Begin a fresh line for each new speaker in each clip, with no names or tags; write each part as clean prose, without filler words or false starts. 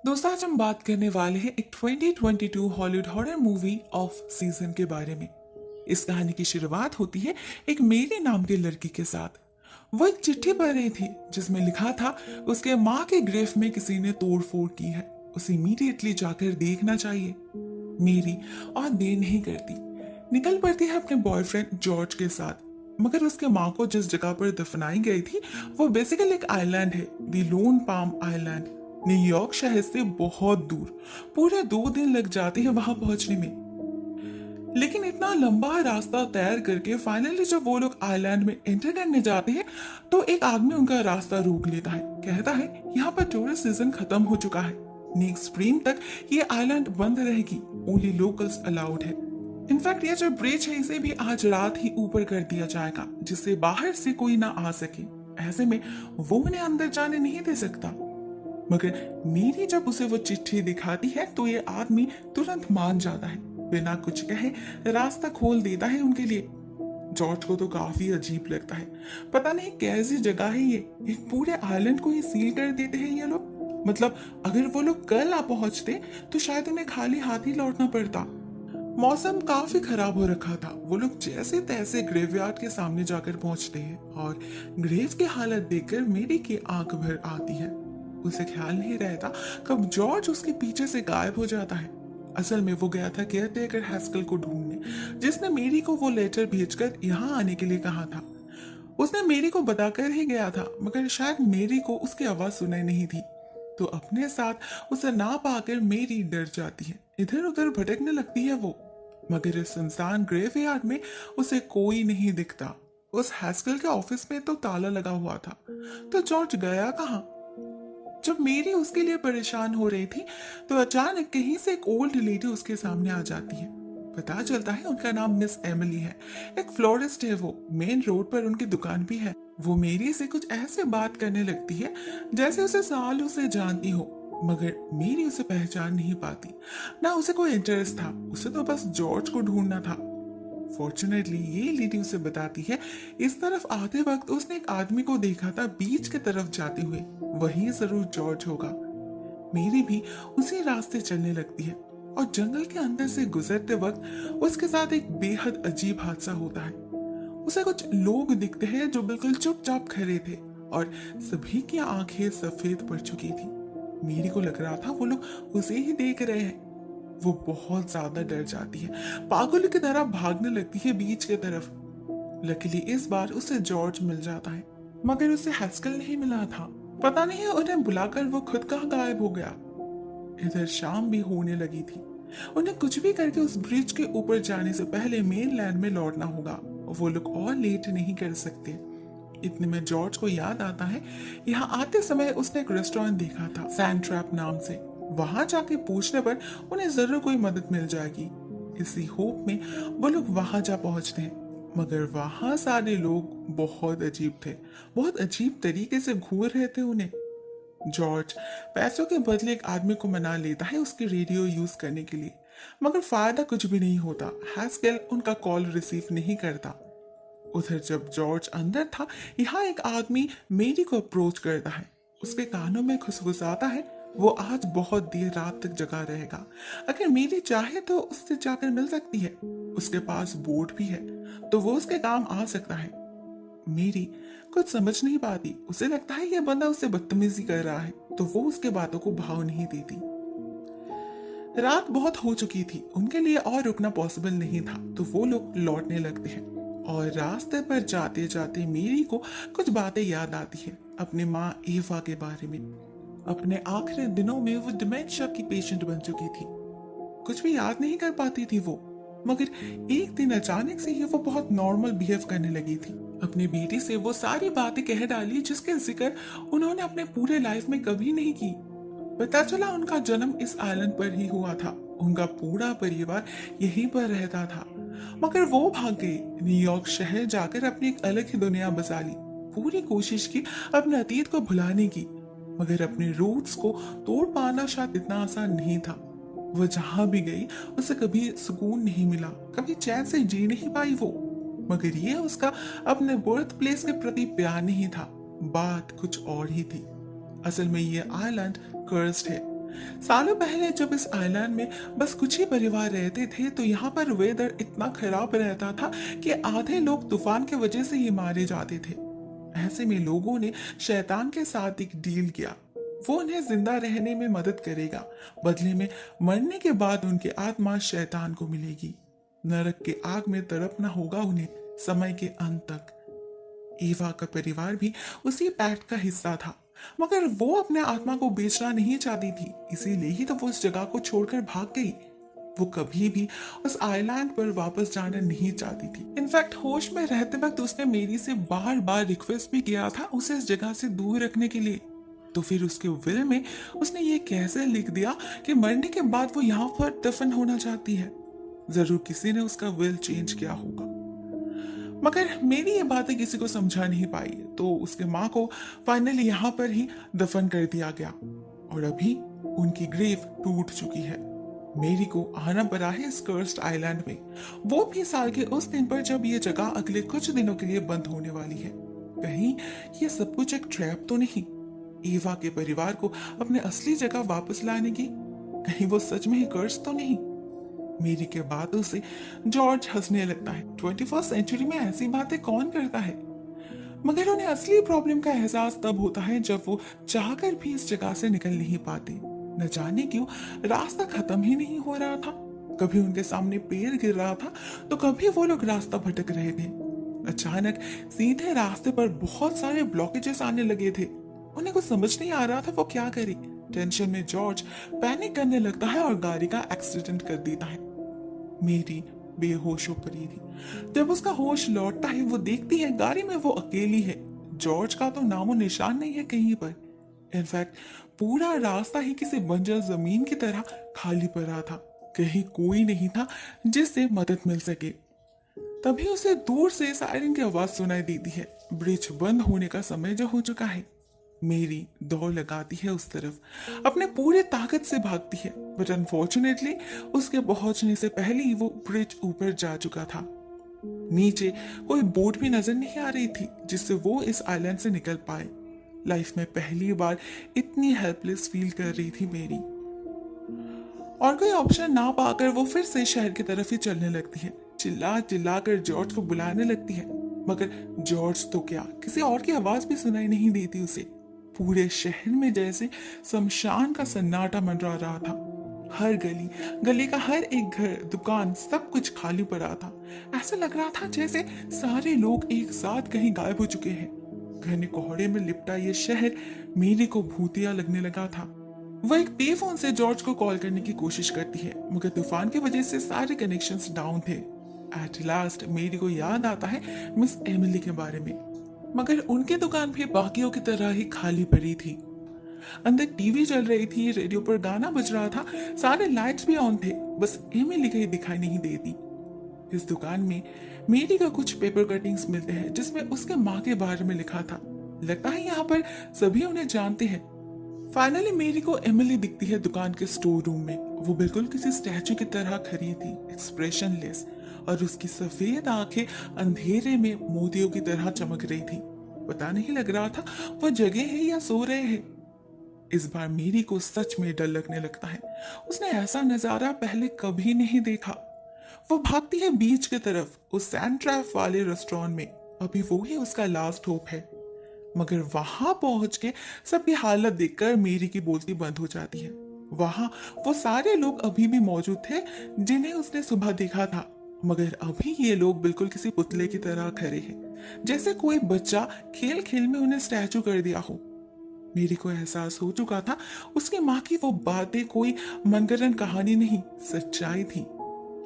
दोस्तों, आज हम बात करने वाले हैं एक 2022 Hollywood horror movie off season के बारे में। इस कहानी की शुरुआत होती है एक मेरी नाम की लड़की के साथ। वो एक चिट्ठी पढ़ रही थी जिसमें लिखा था उसके माँ के ग्रेफ में किसी ने तोड़ फोड़ की है, उसे इमीडिएटली जाकर देखना चाहिए। मेरी और देर नहीं करती निकल पड़ती है अपने बॉयफ्रेंड जॉर्ज के साथ। मगर उसके माँ को जिस जगह पर दफनाई गई थी वो बेसिकली एक आइलैंड है, दी लोन पाम आइलैंड, न्यूयॉर्क शहर से बहुत दूर। पूरे 2 दिन लग जाते हैं वहां पहुंचने में। लेकिन इतना लंबा रास्ता तैर करके फाइनली जब वो लोग आइलैंड में एंटर करने जाते हैं तो एक आदमी उनका रास्ता रोक लेता है। कहता है यहाँ पर टूरिस्ट सीजन खत्म हो चुका है, नेक्स्ट स्प्रिंग तक ये आइलैंड बंद रहेगी, ओनली लोकल्स अलाउड है। इनफैक्ट ये जो ब्रिज है इसे भी आज रात ही ऊपर कर दिया जाएगा जिससे बाहर से कोई ना आ सके। ऐसे में वो उन्हें अंदर जाने नहीं दे सकता। मगर मेरी जब उसे वो चिट्ठी दिखाती है तो ये आदमी तुरंत मान जाता है, बिना कुछ कहे रास्ता खोल देता है उनके लिए। जॉर्ज को तो काफी अजीब लगता है, पता नहीं कैसी जगह है ये, एक पूरे आइलैंड को ही सील कर देते हैं ये लोग। मतलब अगर वो लोग कल आ पहुंचते तो शायद उन्हें खाली हाथ ही लौटना पड़ता। मौसम काफी खराब हो रखा था। वो लोग जैसे तैसे ग्रेवयार्ड के सामने जाकर पहुंचते हैं और ग्रेव की हालत देखकर मेरी की आंख भर आती है। उसे ख्याल नहीं रहता कब जॉर्ज उसके पीछे से गायब हो जाता है। असल में वो गया था केयर टेकर हैस्कल को ढूंढने, जिसने मेरी को वो लेटर भेजकर यहाँ आने के लिए कहा था। उसने मेरी को बताकर ही गया था, मगर शायद मेरी को उसकी आवाज सुनाई नहीं थी, तो अपने साथ उसे ना पाकर मेरी डर जाती है, इधर उधर भटकने लगती है वो। मगर इस सुनसान ग्रेवयार्ड में उसे कोई नहीं दिखता। उस हैस्कल के ऑफिस में तो ताला लगा हुआ था, तो जॉर्ज गया कहाँ? जब मेरी उसके लिए परेशान हो रही थी तो अचानक कहीं से एक ओल्ड लेडी उसके सामने आ जाती है। पता चलता है उनका नाम मिस एमिली है, एक फ्लोरिस्ट है वो, मेन रोड पर उनकी दुकान भी है। वो मेरी से कुछ ऐसे बात करने लगती है जैसे उसे सालों से जानती हो, मगर मेरी उसे पहचान नहीं पाती। ना उसे कोई इंटरेस्ट था, उसे तो बस जॉर्ज को ढूंढना था। फॉर्चुनेटली ये लेडी उसे बताती है इस तरफ आते वक्त उसने एक आदमी को देखा था बीच की तरफ जाते हुए, वही जरूर जॉर्ज होगा। मेरी भी उसी रास्ते चलने लगती है और जंगल के अंदर से गुजरते वक्त उसके साथ एक बेहद अजीब हादसा होता है। उसे कुछ लोग दिखते हैं जो बिल्कुल चुपचाप खड़े थे और सभी की आंखें सफेद पड़ चुकी थी। मेरी को लग रहा था वो लोग उसे ही देख रहे हैं। वो बहुत ज्यादा डर जाती है, पागल की तरह भागने लगती है बीच की तरफ। लकीली इस बार उसे जॉर्ज मिल जाता है, मगर उसे हैस्कल नहीं मिला था। पता नहीं उन्हें बुलाकर वो खुद कहाँ गायब हो गया। इधर शाम भी होने लगी थी। उन्हें कुछ भी करके उस ब्रिज के ऊपर जाने से पहले मेन लैंड में लौटना होगा। वो लोग और लेट नहीं कर सकते। इतने में जॉर्ज को याद आता है यहाँ आते समय उसने एक रेस्टोरेंट देखा था सैंड ट्रैप नाम से। वहां जाके पूछने पर उन्हें जरूर कोई मदद मिल जाएगी। इसी होप में वो लोग वहां जा पहुंचते हैं, मगर वहां सारे लोग बहुत अजीब थे, बहुत अजीब तरीके से घूर रहे थे उन्हें। जॉर्ज पैसों के बदले एक आदमी को मना लेता है उसकी रेडियो यूज करने के लिए, मगर फायदा कुछ भी नहीं होता। हैस्केल उनका कॉल रिसीव नहीं करता। उधर जब जॉर्ज अंदर था, यहाँ एक आदमी मेरी को अप्रोच करता है। उसके कानों में खुसखुसाता है वो आज बहुत देर रात तक जगा रहेगा, अगर मेरी चाहे तो उससे जाकर मिल सकती है। उसके पास बोट भी है तो वो उसके काम आ सकता है। मेरी कुछ समझ नहीं पाती, उसे लगता है यह बंदा उससे बदतमीजी कर रहा है, तो वो उसके बातों को भाव नहीं देती। रात बहुत हो चुकी थी, उनके लिए और रुकना पॉसिबल नहीं था, तो वो लोग लौटने लगते हैं। और रास्ते पर जाते जाते मेरी को कुछ बातें याद आती है अपनी माँ एवा के बारे में। अपने आखिरी दिनों में वो डिमेंशिया की पेशेंट बन चुकी थी, कुछ भी याद नहीं कर पाती थी वो। मगर एक दिन अचानक से ही वो बहुत नॉर्मल बिहेव करने लगी थी। अपनी बेटी से वो सारी बातें कह डाली जिसके जिक्र उन्होंने अपने पूरे लाइफ में कभी नहीं की। पता चला उनका जन्म इस आइलैंड पर ही हुआ था, उनका पूरा परिवार यहीं पर रहता था, मगर वो भाग गए न्यूयॉर्क शहर जाकर अपनी एक अलग ही दुनिया बसा ली। पूरी कोशिश की अपने अतीत को भुलाने की, मगर अपने रूट्स को तोड़ पाना शायद इतना आसान नहीं था। वो जहां भी गई उसे कभी सुकून नहीं मिला, कभी चैन से जी नहीं पाई वो। मगर ये उसका अपने बर्थ प्लेस के प्रति प्यार नहीं था, बात कुछ और ही थी। असल में ये आइलैंड कर्स्ड है। सालों पहले जब इस आइलैंड में बस कुछ ही परिवार रहते थे तो यहाँ पर वेदर इतना खराब रहता था कि आधे लोग तूफान की वजह से ही मारे जाते थे। ऐसे में लोगों ने शैतान के साथ एक डील किया। वो उन्हें जिंदा रहने में मदद करेगा, बदले में मरने के बाद उनकी आत्मा शैतान को मिलेगी। नरक के आग में तड़पना होगा उन्हें समय के अंत तक। ईवा का परिवार भी उसी पैक्ट का हिस्सा था, मगर वो अपने आत्मा को बेचना नहीं चाहती थी, इसीलिए ही तो वो उस जगह को छोड़कर भाग गई। वो कभी भी उस आइलैंड पर वापस जाना नहीं चाहती थी। इनफैक्ट होश में रहते वक्त उसने मेरी से बार बार रिक्वेस्ट भी किया था उसे इस जगह से दूर रखने के लिए। तो फिर उसके विल में उसने ये कैसे लिख दिया कि मरने के बाद वो यहाँ पर दफन होना चाहती है। जरूर किसी ने उसका विल चेंज किया होगा, मगर मेरी ये बातें किसी को समझा नहीं पाई, तो उसके माँ को फाइनली यहाँ पर ही दफन कर दिया गया और अभी उनकी ग्रेव टूट चुकी है। मेरी को आना पड़ा है इस कर्स्ड आइलैंड में, वो भी साल के उस दिन पर जब ये जगह अगले कुछ दिनों के लिए बंद होने वाली है। कहीं ये सब कुछ एक ट्रैप तो नहीं, ईवा के परिवार को अपने असली जगह वापस लाने की? कहीं वो सच में ही कर्स तो नहीं? मेरी के बातों से जॉर्ज हंसने लगता है। 21st सेंचुरी में ऐसी बातें कौन करता है? मगर उन्हें असली प्रॉब्लम का एहसास तब होता है जब वो चाहकर भी इस जगह से निकल नहीं पाते। न जाने क्यों रास्ता खत्म ही नहीं हो रहा था। कभी उनके सामने पेड़ गिर रहा था तो कभी वो लोग रास्ता भटक रहे थे। अचानक सीधे रास्ते पर बहुत सारे ब्लॉकेजेस आने लगे थे। उन्हें कुछ समझ नहीं आ रहा था वो क्या करे। टेंशन में जॉर्ज पैनिक करने लगता है और गाड़ी का एक्सीडेंट कर देता है। मेरी बेहोश हो पड़ी थी। जब उसका होश लौटता है वो देखती है गाड़ी में वो अकेली है। जॉर्ज का तो नामो निशान नहीं है कहीं पर। इनफैक्ट पूरा रास्ता ही किसी बंजर जमीन की तरह खाली पड़ा था। कहीं कोई नहीं था जिससे मदद मिल सके। तभी उसे दूर से सायरन की आवाज सुनाई देती है। ब्रिज बंद होने का समय जो हो चुका है। मेरी दौड़ लगाती है उस तरफ, अपने पूरे ताकत से भागती है, बट अनफॉर्चुनेटली उसके पहुंचने से पहले ही वो ब्रिज ऊपर जा चुका था। नीचे कोई बोट भी नजर नहीं आ रही थी जिससे वो इस आइलैंड से निकल पाए। लाइफ में पहली बार इतनी हेल्पलेस फील कर रही थी मेरी। और कोई ऑप्शन ना पाकर वो फिर से शहर की तरफ ही चलने लगती है। चिल्ला चिल्ला कर जॉर्ज को बुलाने लगती है, मगर जॉर्ज तो क्या, किसी और की आवाज भी सुनाई नहीं देती उसे। पूरे शहर में जैसे शमशान का सन्नाटा मंडरा रहा था। हर गली, गली का हर एक घर, दुकान, सब कुछ खाली पड़ा था। ऐसा लग रहा था जैसे सारे लोग एक साथ कहीं गायब हो चुके हैं। घने कोहरे में लिपटा ये शहर मेरी को भूतिया लगने लगा था। वह एक पे फोन से जॉर्ज को कॉल करने की कोशिश करती है, मगर तूफान की वजह से सारे कनेक्शंस डाउन थे। एट लास्ट मेरी को याद आता है मिस एमिली के बारे में, मगर उनकी दुकान भी बाकियों की तरह ही खाली पड़ी थी। अंदर टीवी चल रही थी, रेडियो पर गाना बज रहा था, सारे लाइट्स भी ऑन थे, बस एमिली कहीं दिखाई नहीं देती। इस दुकान में मेरी का कुछ पेपर कटिंग्स मिलते हैं जिसमें उसके माँ के बारे में लिखा था। लगता है यहाँ पर सभी उन्हें जानते हैं। फाइनली मेरी को एमिली दिखती है दुकान के स्टोर रूम में। वो बिल्कुल किसी स्टैचू की तरह खड़ी थी, एक्सप्रेशनलेस, और उसकी सफेद आंखें अंधेरे में मोतियों की तरह चमक रही थी। पता नहीं लग रहा था वो जगे हैं या सो रहे हैं। इस बार मेरी को सच में डर लगने लगता है। उसने ऐसा नजारा पहले कभी नहीं देखा। वो भागती है बीच की तरफ, उस सैंड ट्रैप वाले रेस्टोरेंट में। अभी वो ही उसका लास्ट होप है। मगर वहां पहुंच के सबकी हालत देखकर मेरी की बोलती बंद हो जाती है। वहां वो सारे लोग अभी भी मौजूद थे जिन्हें उसने सुबह देखा था, मगर अभी ये लोग बिल्कुल किसी पुतले की तरह खड़े हैं, जैसे कोई बच्चा खेल खेल में उन्हें स्टैचू कर दिया हो। मेरी को एहसास हो चुका था उसकी माँ की वो बातें कोई मनगढ़ंत कहानी नहीं, सच्चाई थी।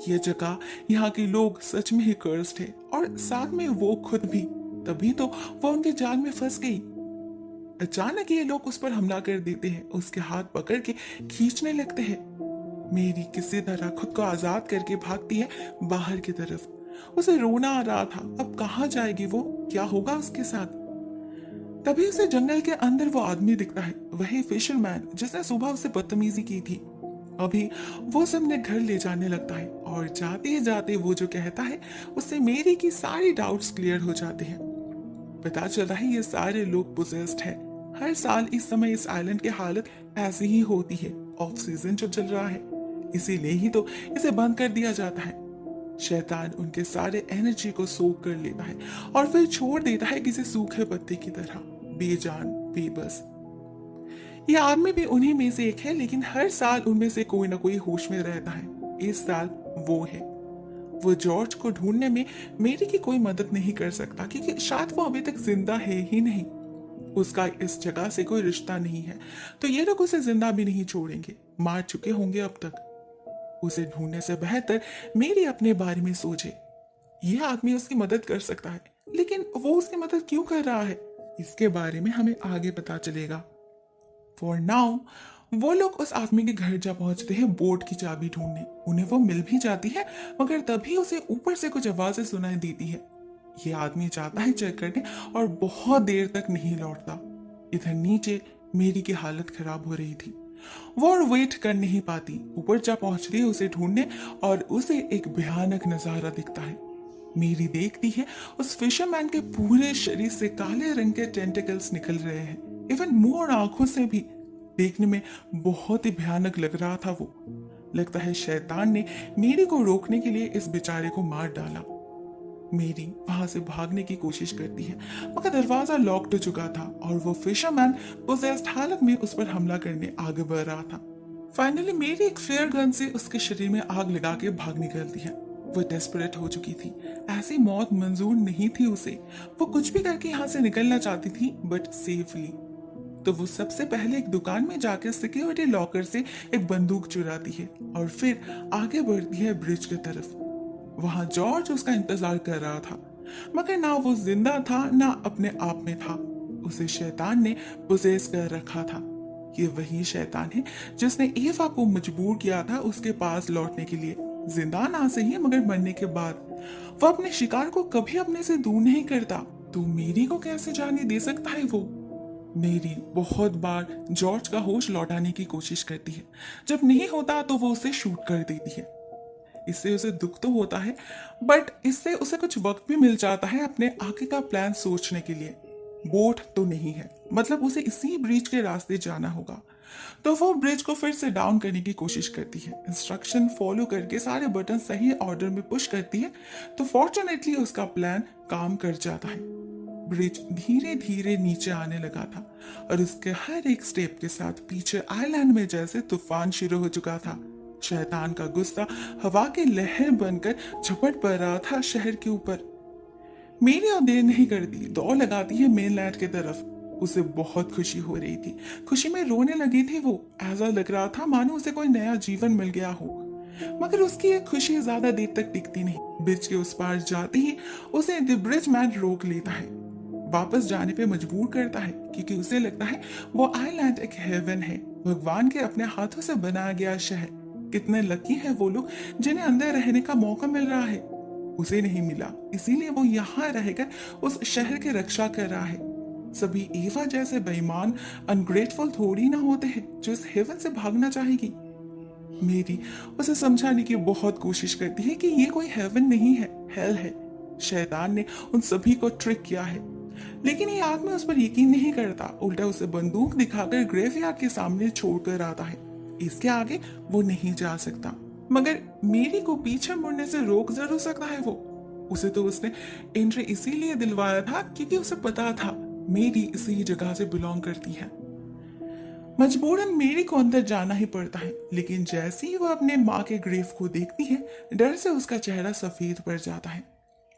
ये जगह, यहाँ के लोग सच में ही कर्स्ड है, और साथ में वो खुद भी। तभी तो वो उनके जाल में फंस गई। अचानक ये लोग उस पर हमला कर देते हैं, उसके हाथ पकड़ के खींचने लगते हैं। मेरी किसी तरह खुद को आजाद करके भागती है बाहर की तरफ। उसे रोना आ रहा था, अब कहाँ जाएगी वो, क्या होगा उसके साथ। तभी उसे जंगल के अंदर वो आदमी दिखता है, वही फिशरमैन जिसने सुबह उसे बदतमीजी की थी। अभी वो सबने घर ले जाने लगता है, और जाते जाते वो जो कहता है उससे मेरी की सारी डाउट्स क्लियर हो जाते हैं। पता चला है ये सारे लोग पोजेस्ड है। हर साल इस समय इस आइलैंड की हालत ऐसी ही होती है। ऑफ सीजन जो चल रहा है, इसीलिए ही तो इसे बंद कर दिया जाता है। शैतान उनके सारे एनर्जी को सोख कर लेता है और फिर छोड़ देता है किसी सूखे पत्ते की तरह, बेजान, बेबस। ये आदमी भी उन्हीं में से एक है, लेकिन हर साल उनमें से कोई ना कोई होश में रहता है। इस साल वो है। वो जॉर्ज को ढूंढने में मेरी की कोई मदद नहीं कर सकता, क्योंकि शायद वो अभी तक जिंदा है ही नहीं। उसका इस जगह से कोई रिश्ता नहीं है, तो ये लोग उसे जिंदा भी नहीं छोड़ेंगे, मार चुके होंगे अब तक। उसे ढूंढने से बेहतर मेरी अपने बारे में सोचे। यह आदमी उसकी मदद कर सकता है, लेकिन वो उसकी मदद क्यों कर रहा है, इसके बारे में हमें आगे पता चलेगा। फॉर नाउ वो लोग उस आदमी के घर जा पहुंचते हैं बोट की चाबी ढूंढने। उन्हें वो मिल भी जाती है, मगर तभी उसे ऊपर से कुछ आवाजें सुनाई देती है। ये आदमी जाता है चेक करने और बहुत देर तक नहीं लौटता। इधर नीचे मेरी की हालत खराब हो रही थी। वो और वेट कर नहीं पाती, ऊपर जा पहुंचती है उसे ढूंढने, और उसे एक भयानक नजारा दिखता है। मेरी देखती है उस फिशरमैन के पूरे शरीर से काले रंग के टेंटिकल्स निकल रहे हैं, इवन मुंह और आंखों से भी। देखने में बहुत ही भयानक लग रहा था वो। लगता है शैतान ने मेरी को रोकने के लिए इस बेचारे को मार डाला। मेरी वहां से भागने की कोशिश करती है, मगर दरवाजा लॉक्ड हो चुका था और वो फिशरमैन पोजेस्ड हालत में उस पर हमला करने आगे बढ़ रहा था। फाइनली मेरी एक फ्लेयर गन से उसके शरीर में आग लगा के भाग निकलती है। वो डेस्परेट हो चुकी थी, ऐसी मौत मंजूर नहीं थी उसे। वो कुछ भी करके यहाँ से निकलना चाहती थी, बट सेफली। तो वो सबसे पहले एक दुकान में जाकर सिक्योरिटी लॉकर से एक बंदूक चुराती है और फिर आगे बढ़ती है ब्रिज की तरफ। वहां जॉर्ज उसका इंतजार कर रहा था, मगर ना वो जिंदा था ना अपने आप में था। उसे शैतान ने पोजेस कर रखा था। ये वही शैतान है जिसने एवा को मजबूर किया था उसके पास लौटने के लिए, जिंदा ना सही मगर मरने के बाद। वो अपने शिकार को कभी अपने से दूर नहीं करता, तो मेरी को कैसे जाने दे सकता है वो। मेरी बहुत बार जॉर्ज का होश लौटाने की कोशिश करती है, जब नहीं होता तो वो उसे शूट कर देती है। इससे उसे दुख तो होता है, बट इससे उसे कुछ वक्त भी मिल जाता है अपने आगे का प्लान सोचने के लिए। बोट तो नहीं है, मतलब उसे इसी ब्रिज के रास्ते जाना होगा। तो वो ब्रिज को फिर से डाउन करने की कोशिश करती है, इंस्ट्रक्शन फॉलो करके सारे बटन सही ऑर्डर में पुश करती है। तो फॉर्चुनेटली उसका प्लान काम कर जाता है। ब्रिज धीरे धीरे नीचे आने लगा था और उसके हर एक स्टेप के साथ पीछे आइलैंड में जैसे तूफान शुरू हो चुका था। शैतान का गुस्सा हवा की लहर बनकर झपट पड़ रहा था शहर के ऊपर। मेरी और देर नहीं करती, दौड़ लगाती है मेनलैंड की तरफ। उसे बहुत खुशी हो रही थी, खुशी में रोने लगी थी वो। ऐसा लग रहा था मानो उसे कोई नया जीवन मिल गया हो। मगर उसकी ये खुशी ज्यादा देर तक टिकती नहीं। ब्रिज के उस पार जाते ही उसे द ब्रिज मैन रोक लेता है, वापस जाने पे मजबूर करता है, क्योंकि उसे लगता है वो आइलैंड एक हेवन है, भगवान के अपने हाथों से बनाया गया शहर। कितने लकी है वो लोग जिन्हें अंदर रहने का मौका मिल रहा है। उसे नहीं मिला, इसीलिए वो यहाँ रहकर उस शहर की रक्षा कर रहा है। सभी एवा जैसे बेईमान अनग्रेटफुल थोड़ी ना होते हैं जो इस हेवन से भागना चाहेगी। मेरी उसे समझाने की बहुत कोशिश करती है कि ये कोई हेवन नहीं है, हेल है। शैतान ने उन सभी को ट्रिक किया है, लेकिन ये आदमी उस पर यकीन नहीं करता, उल्टा उसे बंदूक दिखाकर ग्रेवयार्ड के सामने छोड़कर आता है। इसके आगे वो नहीं जा सकता, मगर मेरी को पीछे मुड़ने से रोक जरूर सकता है वो। उसे तो उसने एंट्री इसीलिए दिलवाया था क्योंकि उसे पता था मेरी इसी जगह से बिलोंग करती है। मजबूरन मेरी को अंदर जाना ही पड़ता है, लेकिन जैसे ही वो अपने माँ के ग्रेव को देखती है, डर से उसका चेहरा सफेद पड़ जाता है।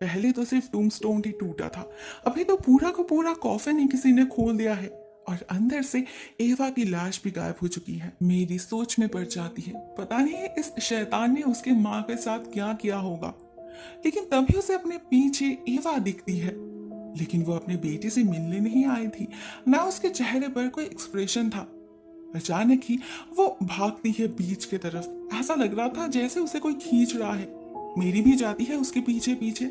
पहले तो सिर्फ टूमस्टोन ही टूटा था, अभी तो पूरा का पूरा कॉफिन ही किसी ने खोल दिया है और अंदर से एवा की लाश भी गायब हो चुकी है। मेरी सोच में पड़ जाती है, पता नहीं इस शैतान ने उसके माँ के साथ क्या किया होगा। लेकिन तभी उसे अपने पीछे एवा दिखती है, लेकिन वो अपने बेटे से मिलने नहीं आई थी, ना उसके चेहरे पर कोई एक्सप्रेशन था। अचानक ही वो भागती है बीच की तरफ। ऐसा लग रहा था जैसे उसे कोई खींच रहा है। मेरी भी जाती है उसके पीछे पीछे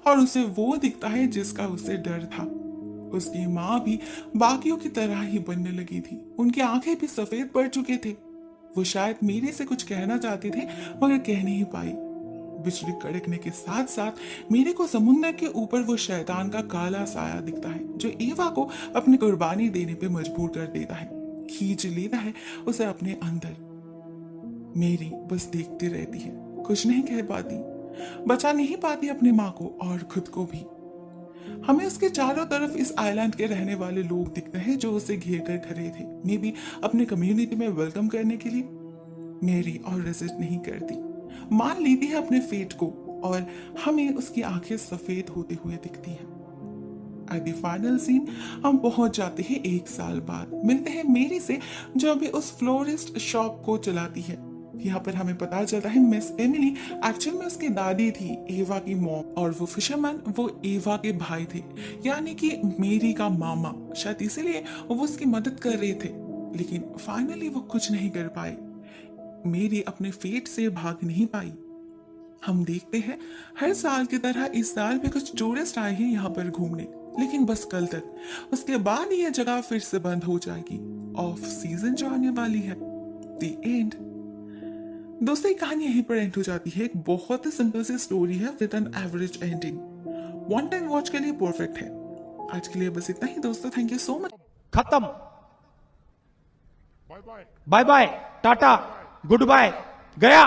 और उसे वो दिखता है जिसका उसे डर था। उसकी माँ भी बाकियों की तरह ही बनने लगी थी, उनकी आंखें भी सफेद पड़ चुके थे। वो शायद मेरे से कुछ कहना चाहते थे मगर कह नहीं पाई। बिजली कड़कने के साथ साथ मेरे को समुद्र के ऊपर वो शैतान का काला साया दिखता है जो एवा को अपनी कुर्बानी देने पे मजबूर कर देता है। खींच लेता है उसे अपने अंदर। मेरी बस देखती रहती है, कुछ नहीं कह पाती, बचा नहीं पाती अपनी माँ को और खुद को भी। हमें उसके चारों तरफ इस आइलैंड के रहने वाले लोग दिखते हैं जो उसे घेर कर खड़े थे, मे बी अपने कम्युनिटी में वेलकम करने के लिए। मेरी और रेजिस्ट नहीं करती, मान लेती है अपने फेट को, और हमें उसकी आंखें सफेद होते हुए दिखती हैं। एट द फाइनल सीन हम पहुंच जाते हैं 1 साल बाद, मिलते हैं मेरी से जो अभी उस फ्लोरिस्ट शॉप को चलाती है। यहाँ पर हमें पता चलता है मिस एमिली एक्चुअल में उसकी दादी थी, एवा की मॉम, और वो फिशरमैन वो एवा के भाई थे, यानी कि मेरी का मामा। शायद इसीलिए वो उसकी मदद कर रहे थे, लेकिन फाइनली वो कुछ नहीं कर पाए। मेरी अपने फेट से भाग नहीं पाई। हम देखते हैं हर साल की तरह इस साल भी कुछ टूरिस्ट आए हैं यहाँ पर घूमने, लेकिन बस कल तक। उसके बाद ये जगह फिर से बंद हो जाएगी। ऑफ सीजन जो आने वाली है। The end. दोस्तों ये कहानी यहीं पर एंड हो जाती है। एक बहुत ही सिंपल सी स्टोरी है with an average ending. One time watch के लिए परफेक्ट है। आज के लिए बस इतना ही दोस्तों, थैंक यू सो मच।
खत्म। Bye bye, tata, good bye, गया।